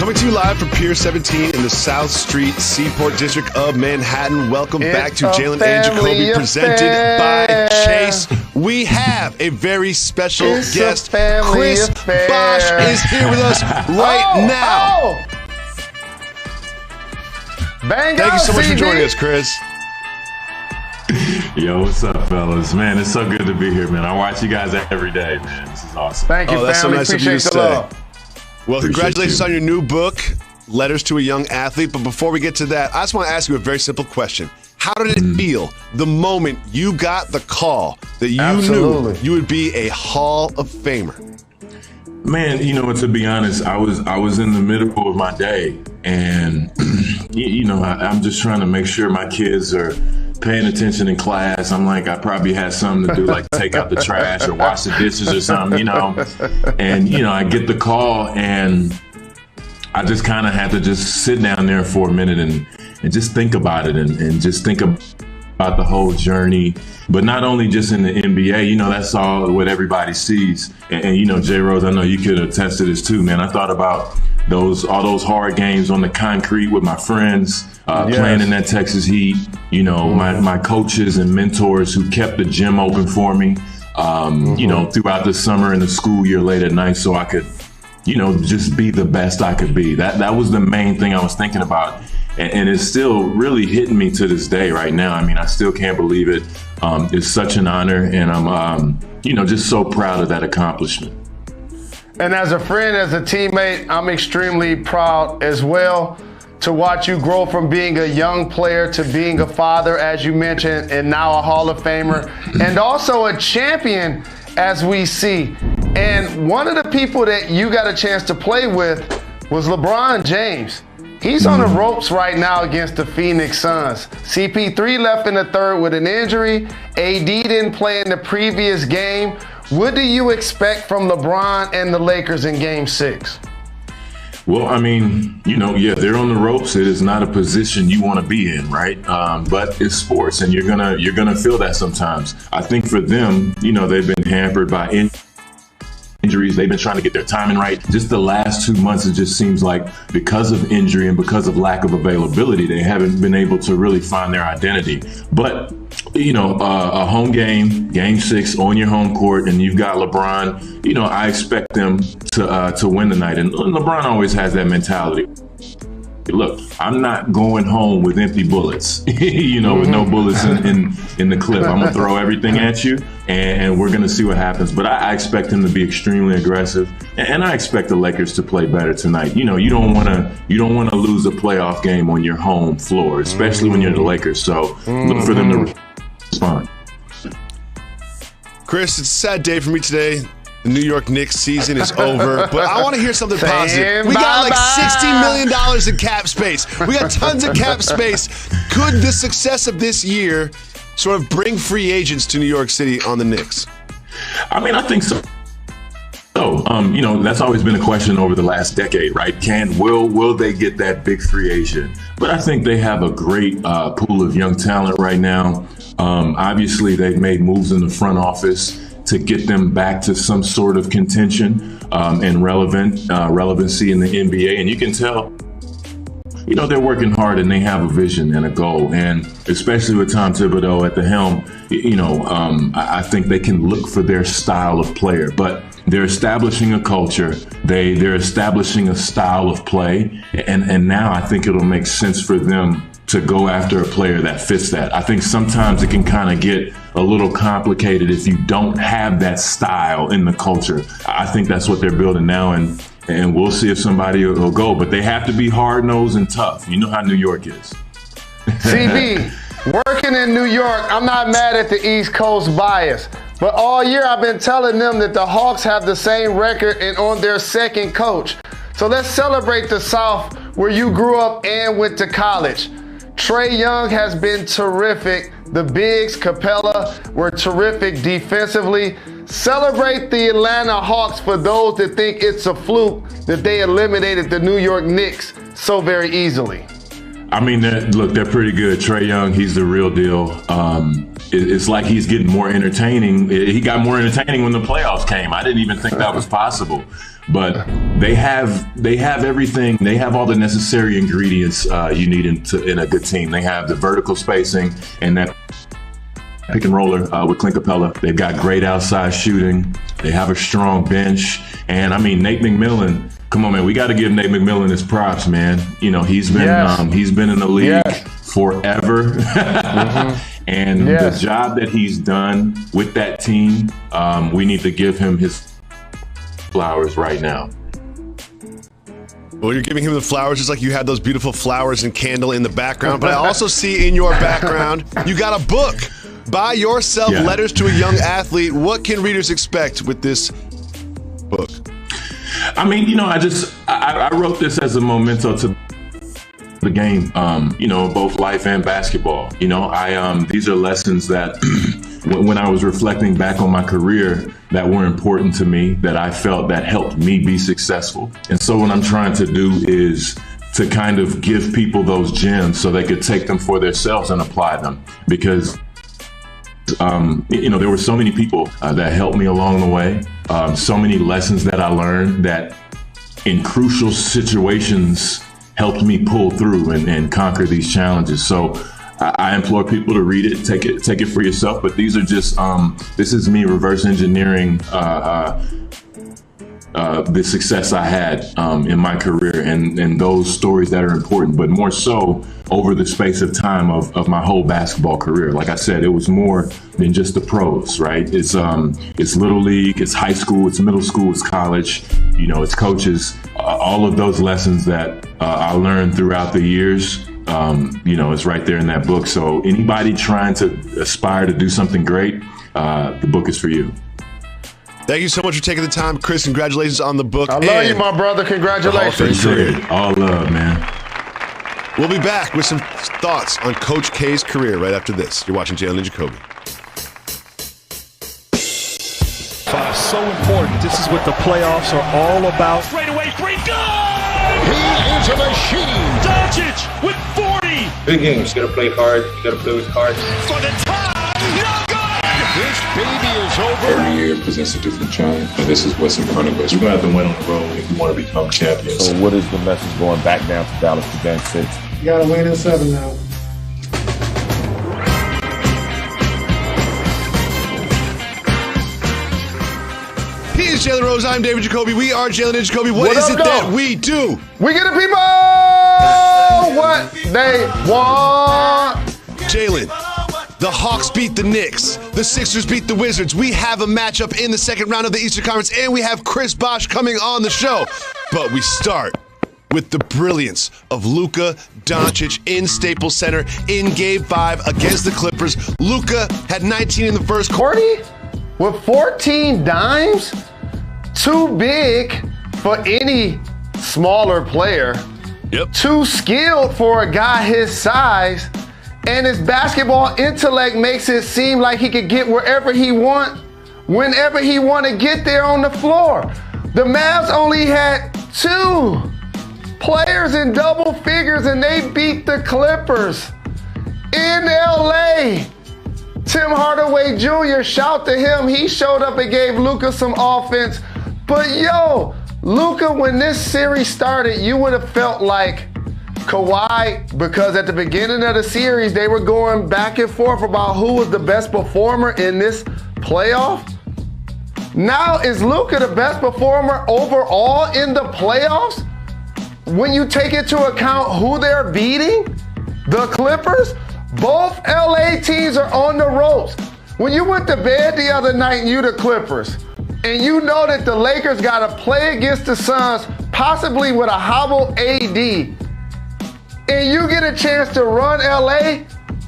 Coming to you live from Pier 17 in the South Street Seaport District of Manhattan. Welcome back to Jalen and Jacoby, presented by Chase. We have a very special guest. Chris Bosh is here with us right now. Thank you so much for joining us, Chris. Yo, what's up, fellas? Man, it's so good to be here, man. I watch you guys every day, man. This is awesome. Thank you, that's family. So nice of you to say. Well, congratulations on your new book, Letters to a Young Athlete. But before we get to that, I just want to ask you a very simple question. How did it feel the moment you got the call that you knew you would be a Hall of Famer? Man, you know, to be honest, I was in the middle of my day, and I'm just trying to make sure my kids are paying attention in class. I'm like, I probably had something to do, like take out the trash or wash the dishes or something, And, I get the call, and I just kind of had to just sit down there for a minute and just think about it and just think about the whole journey. But not only just in the NBA, that's all what everybody sees. And J. Rose, I know you could attest to this too, man. I thought about all those hard games on the concrete with my friends, playing in that Texas heat, my coaches and mentors who kept the gym open for me, throughout the summer and the school year late at night, so I could, just be the best I could be. That was the main thing I was thinking about. And it's still really hitting me to this day right now. I mean, I still can't believe it. It's such an honor, and I'm, just so proud of that accomplishment. And as a friend, as a teammate, I'm extremely proud as well to watch you grow from being a young player to being a father, as you mentioned, and now a Hall of Famer, and also a champion, as we see. And one of the people that you got a chance to play with was LeBron James. He's on the ropes right now against the Phoenix Suns. CP3 left in the third with an injury. AD didn't play in the previous game. What do you expect from LeBron and the Lakers in Game 6? Well, I mean, they're on the ropes. It is not a position you want to be in, right? But it's sports, and you're gonna feel that sometimes. I think for them, they've been hampered by injuries. They've been trying to get their timing right. Just the last 2 months, it just seems like because of injury and because of lack of availability, they haven't been able to really find their identity. But a home game, Game 6 on your home court, and you've got LeBron. I expect them to win tonight, and LeBron always has that mentality. Look, I'm not going home with empty bullets, with no bullets in the clip. I'm gonna throw everything at you, and we're gonna see what happens. But I expect him to be extremely aggressive, and I expect the Lakers to play better tonight. You don't want to lose a playoff game on your home floor, especially when you're the Lakers. So look for them to respond. Chris, it's a sad day for me today. The New York Knicks season is over, but I want to hear something positive. We got like $60 million in cap space. We got tons of cap space. Could the success of this year sort of bring free agents to New York City on the Knicks? I mean, I think so. That's always been a question over the last decade, right? Will they get that big free agent? But I think they have a great pool of young talent right now. Obviously, they've made moves in the front office to get them back to some sort of contention and relevancy in the NBA. And you can tell, they're working hard and they have a vision and a goal. And especially with Tom Thibodeau at the helm, I think they can look for their style of player. But they're establishing a culture. They're establishing a style of play. And now I think it'll make sense for them to go after a player that fits that. I think sometimes it can kind of get a little complicated if you don't have that style in the culture. I think that's what they're building now, and we'll see if somebody will go. But they have to be hard-nosed and tough. You know how New York is. CB, working in New York, I'm not mad at the East Coast bias. But all year I've been telling them that the Hawks have the same record and on their second coach. So let's celebrate the South where you grew up and went to college. Trae Young has been terrific. The bigs, Capella, were terrific defensively. Celebrate the Atlanta Hawks for those that think it's a fluke that they eliminated the New York Knicks so very easily. I mean, they're pretty good. Trae Young, he's the real deal. it's like he's getting more entertaining. He got more entertaining when the playoffs came. I didn't even think that was possible. But they have everything. They have all the necessary ingredients you need in a good team. They have the vertical spacing and that pick and roller with Clint Capella. They've got great outside shooting. They have a strong bench. And I mean, Nate McMillan, come on, man, we got to give Nate McMillan his props, man. You know, he's been in the league forever. And the job that he's done with that team, we need to give him his flowers right now. Well, you're giving him the flowers just like you had those beautiful flowers and candle in the background. But I also see in your background, you got a book. Buy Yourself Letters to a Young Athlete. What can readers expect with this book? I mean, you know, I wrote this as a memento to the game, you know, both life and basketball. You know, these are lessons that when I was reflecting back on my career that were important to me, that I felt that helped me be successful. And so what I'm trying to do is to kind of give people those gems so they could take them for themselves and apply them. Because, you know, there were so many people that helped me along the way, so many lessons that I learned that in crucial situations helped me pull through and conquer these challenges. So I implore people to read it, take it for yourself. But these are just, this is me reverse engineering the success I had in my career and those stories that are important, but more so over the space of time of my whole basketball career. Like I said, it was more than just the pros, right? It's little league, it's high school, it's middle school, it's college, you know, it's coaches, all of those lessons that I learned throughout the years. You know, it's right there in that book. So anybody trying to aspire to do something great, the book is for you. Thank you so much for taking the time, Chris. Congratulations on the book. I love you, my brother. Congratulations. All love, man. We'll be back with some thoughts on Coach K's career right after this. You're watching Jalen and Jacoby. So important. This is what the playoffs are all about. Straight away, three, good! He is a machine. Doncic with 40. Big games. You gotta play hard. You gotta play with heart. For the tie, no good! This baby is over. Every year presents a different challenge, and this is what's in front of us. We're going to have to win on the road if we want to become champions. So what is the message going back down to Dallas for Game 6? You got to win in 7 now. He is Jalen Rose. I'm David Jacoby. We are Jalen and Jacoby. What is it that we do? We get the people what they want. Jalen, the Hawks beat the Knicks. The Sixers beat the Wizards. We have a matchup in the second round of the Eastern Conference, and we have Chris Bosh coming on the show. But we start with the brilliance of Luka Doncic in Staples Center in Game 5 against the Clippers. Luka had 19 in the first quarter. With 14 dimes, too big for any smaller player. Yep. Too skilled for a guy his size. And his basketball intellect makes it seem like he could get wherever he want, whenever he want to get there on the floor. The Mavs only had 2 players in double figures, and they beat the Clippers in LA. Tim Hardaway Jr., shout to him. He showed up and gave Luka some offense. But yo, Luka, when this series started, you would have felt like Kawhi, because at the beginning of the series, they were going back and forth about who was the best performer in this playoff. Now, is Luka the best performer overall in the playoffs? When you take into account who they're beating, the Clippers, both LA teams are on the ropes. When you went to bed the other night and you the Clippers, and you know that the Lakers got to play against the Suns, possibly with a hobble AD, and you get a chance to run LA,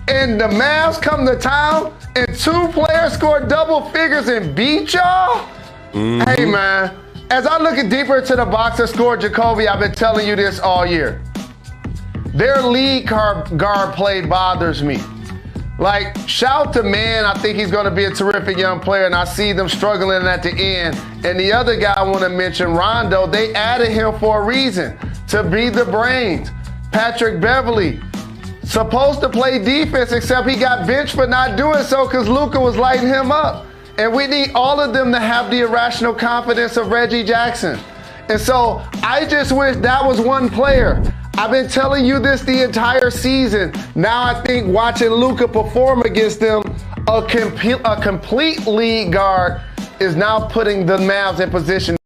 and the Mavs come to town, and 2 players score double figures and beat y'all? Mm-hmm. Hey, man, as I look deeper into the box score, Jacoby, I've been telling you this all year. Their lead guard play bothers me. Like, shout to Man, I think he's going to be a terrific young player, and I see them struggling at the end. And the other guy I want to mention, Rondo, they added him for a reason, to be the brains. Patrick Beverley, supposed to play defense, except he got benched for not doing so because Luka was lighting him up. And we need all of them to have the irrational confidence of Reggie Jackson. And so I just wish that was one player. I've been telling you this the entire season. Now I think watching Luka perform against them, a complete lead guard is now putting the Mavs in position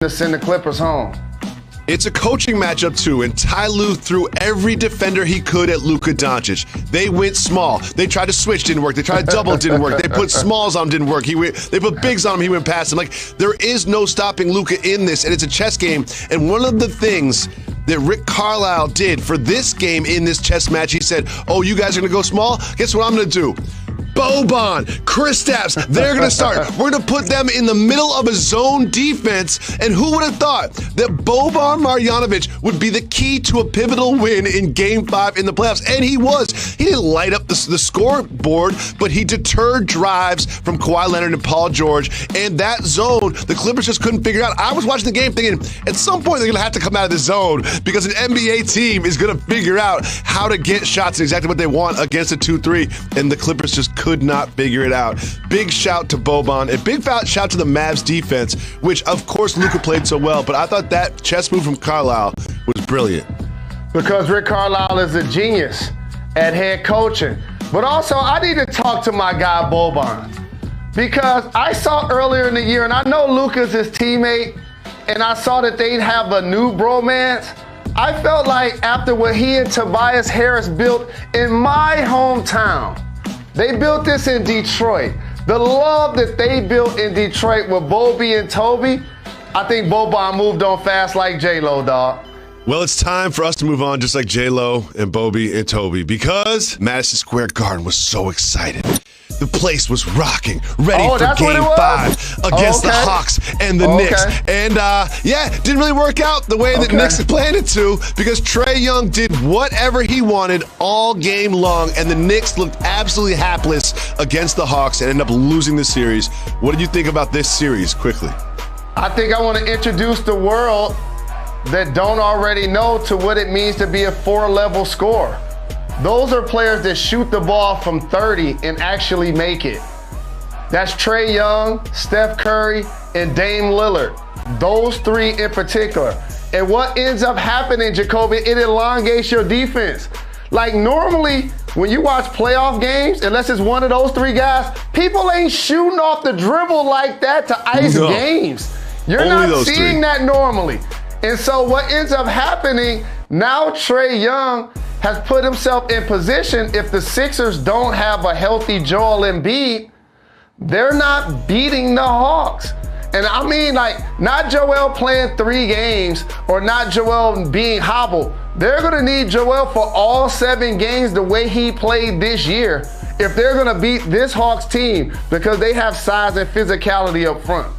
to send the Clippers home. It's a coaching matchup too, and Ty Lue threw every defender he could at Luka Doncic. They went small. They tried to switch, didn't work. They tried to double, didn't work. They put smalls on him, didn't work. They put bigs on him, he went past him. Like, there is no stopping Luka in this, and it's a chess game. And one of the things that Rick Carlisle did for this game in this chess match, he said, oh, you guys are going to go small? Guess what I'm going to do? Boban, Kristaps, they're going to start. We're going to put them in the middle of a zone defense. And who would have thought that Boban Marjanovic would be the key to a pivotal win in Game 5 in the playoffs? And he was. He didn't light up the scoreboard, but he deterred drives from Kawhi Leonard and Paul George. And that zone, the Clippers just couldn't figure out. I was watching the game thinking, at some point they're going to have to come out of the zone because an NBA team is going to figure out how to get shots and exactly what they want against a 2-3. And the Clippers just could not figure it out. Big shout to Boban. A big shout to the Mavs defense, which of course Luka played so well, but I thought that chess move from Carlisle was brilliant. Because Rick Carlisle is a genius at head coaching. But also, I need to talk to my guy Boban. Because I saw earlier in the year, and I know Luka's his teammate, and I saw that they'd have a new bromance. I felt like after what he and Tobias Harris built in my hometown, they built this in Detroit. The love that they built in Detroit with Bobby and Toby, I think Boban moved on fast like J-Lo, dog. Well, it's time for us to move on just like J-Lo and Bobby and Toby because Madison Square Garden was so excited. The place was rocking, ready for Game 5 against the Hawks and the Knicks. And didn't really work out the way that Knicks had planned it to because Trae Young did whatever he wanted all game long, and the Knicks looked absolutely hapless against the Hawks and ended up losing the series. What did you think about this series, quickly? I think I want to introduce the world that don't already know to what it means to be a 4-level scorer. Those are players that shoot the ball from 30 and actually make it. That's Trae Young, Steph Curry, and Dame Lillard. Those three in particular. And what ends up happening, Jacoby, it elongates your defense. Like normally, when you watch playoff games, unless it's one of those three guys, people ain't shooting off the dribble like that to ice games. You're not seeing that normally. And so what ends up happening, now Trae Young has put himself in position, if the Sixers don't have a healthy Joel Embiid, they're not beating the Hawks. And I mean, like, not Joel playing 3 games or not Joel being hobbled. They're gonna need Joel for all 7 games the way he played this year if they're gonna beat this Hawks team because they have size and physicality up front.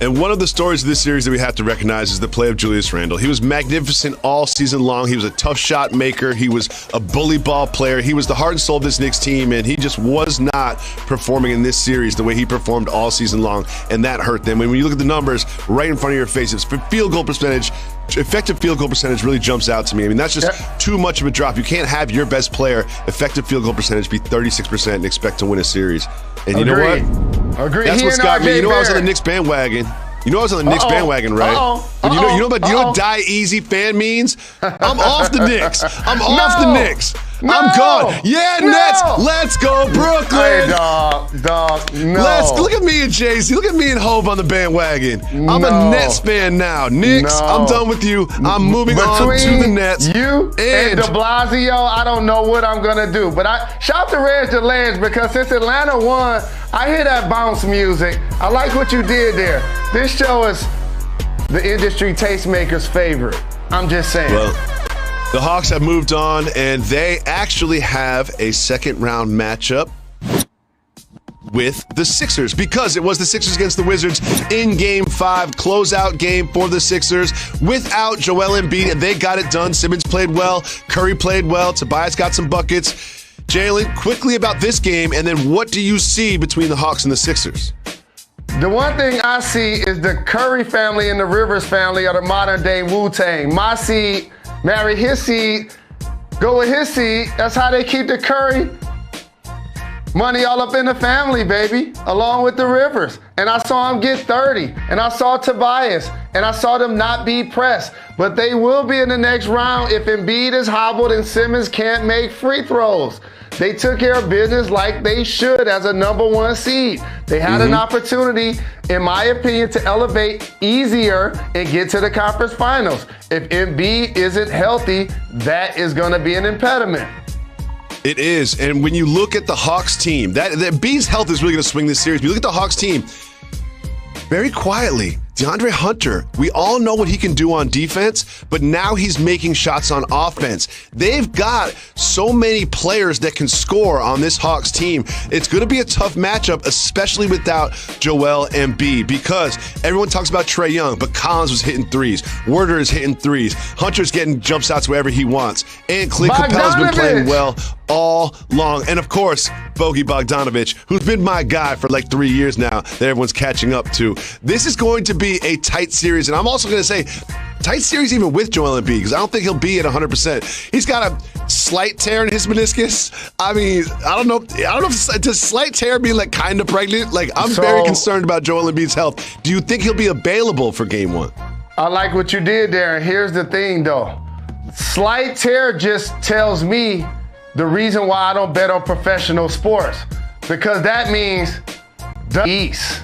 And one of the stories of this series that we have to recognize is the play of Julius Randle. He was magnificent all season long. He was a tough shot maker. He was a bully ball player. He was the heart and soul of this Knicks team, and he just was not performing in this series the way he performed all season long, and that hurt them. And when you look at the numbers right in front of your face, it's field goal percentage. Effective field goal percentage really jumps out to me. I mean, that's just too much of a drop. You can't have your best player effective field goal percentage be 36% and expect to win a series. And you know what? That's what's got me. You know I was on the Knicks bandwagon. You know I was on the Knicks bandwagon, right? But you know what die easy fan means? I'm off the Knicks. I'm off the Knicks. I'm gone. Yeah, Nets. Let's go, Brooklyn. Hey, dog, no. Look at me and Jay-Z. Look at me and Hove on the bandwagon. I'm a Nets fan now. Knicks, I'm done with you. I'm moving on to the Nets. You and de Blasio, I don't know what I'm going to do. But shout to Reg the Ledge because since Atlanta won, I hear that bounce music. I like what you did there. This show is the industry tastemaker's favorite. I'm just saying. Well, the Hawks have moved on, and they actually have a second-round matchup with the Sixers because it was the Sixers against the Wizards in Game 5, closeout game for the Sixers without Joel Embiid, and they got it done. Simmons played well, Curry played well, Tobias got some buckets. Jalen, quickly about this game, and then what do you see between the Hawks and the Sixers? The one thing I see is the Curry family and the Rivers family are the modern-day Wu-Tang. My seed marry his seed, go with his seed. That's how they keep the Curry money all up in the family, baby, along with the Rivers. And I saw him get 30, and I saw Tobias, and I saw them not be pressed. But they will be in the next round if Embiid is hobbled and Simmons can't make free throws. They took care of business like they should as a number 1 seed. They had an opportunity, in my opinion, to elevate easier and get to the conference finals. If Embiid isn't healthy, that is going to be an impediment. It is. And when you look at the Hawks team, that Embiid's health is really going to swing this series. But you look at the Hawks team, very quietly, DeAndre Hunter, we all know what he can do on defense, but now he's making shots on offense. They've got so many players that can score on this Hawks team. It's going to be a tough matchup, especially without Joel Embiid, because everyone talks about Trae Young, but Collins was hitting threes. Werder is hitting threes. Hunter's getting jump shots wherever he wants. And Clint Capela's been playing well all long. And of course, Bogey Bogdanovic, who's been my guy for like 3 years now that everyone's catching up to. This is going to be a tight series. And I'm also going to say tight series even with Joel Embiid, because I don't think he'll be at 100%. He's got a slight tear in his meniscus. I mean, I don't know if does slight tear mean like kind of pregnant? Like, I'm very concerned about Joel Embiid's health. Do you think he'll be available for game 1? I like what you did there. Here's the thing, though. Slight tear just tells me the reason why I don't bet on professional sports, because that means the East.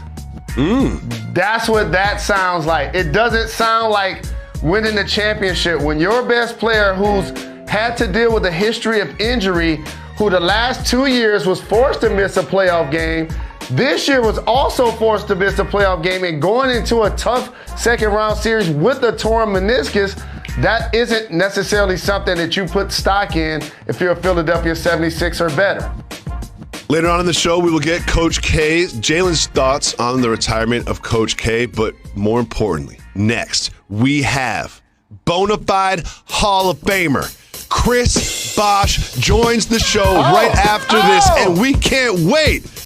That's what that sounds like. It doesn't sound like winning the championship when your best player, who's had to deal with a history of injury, who the last 2 years was forced to miss a playoff game, this year was also forced to miss a playoff game, and going into a tough second round series with a torn meniscus, that isn't necessarily something that you put stock in if you're a Philadelphia 76 or better. Later on in the show, we will get Coach K, Jalen's thoughts on the retirement of Coach K, but more importantly, next, we have bona fide Hall of Famer Chris Bosh joins the show right after this, and we can't wait